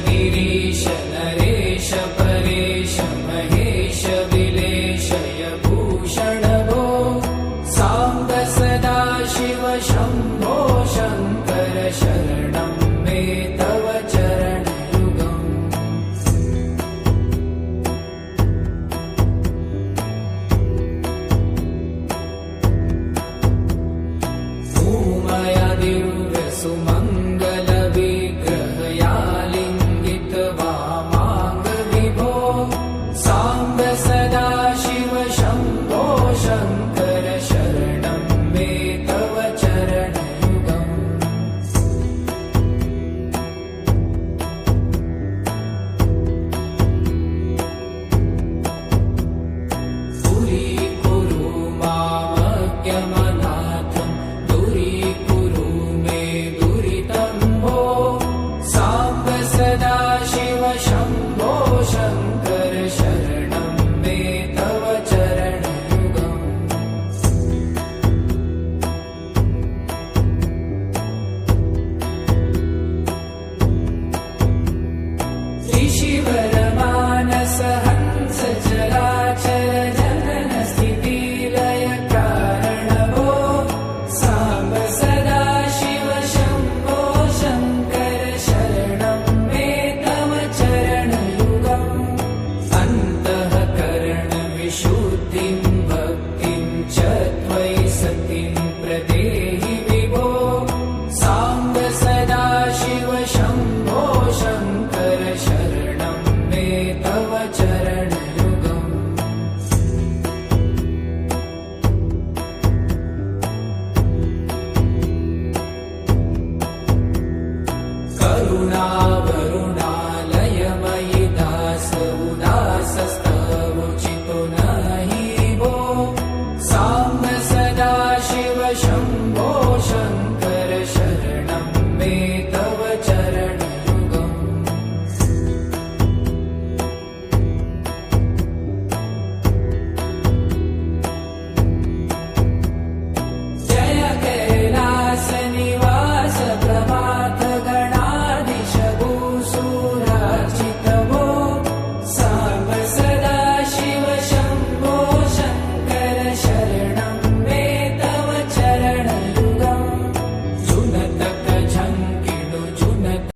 गिरीश नरेश परेश महेश विलेशय भूषण भो साम्ब सदा शिव शम्भो शङ्कर शरणं मे तव चरणयुगम् उमया दिव्य सुमङ्गल विग्रहया लिङ्गित वामाङ्ग विभो साम्ब सदा शिव शम्भो शङ्कर शरणं मे तव चरणयुगम् दूरीकुरु मामज्ञमनाथं दूरीकुरु मे दुरितं भो साम्ब सदा शिव शम्भो शङ्कर शरणं मे तव चरणयुगम् ऋषिवर मानस हंस चराचर जनन स्थिति लय कारण भो साम्ब सदा शिव शम्भो शङ्कर शरणं मे तव चरणयुगम् अन्तःकरण विशुद्धिं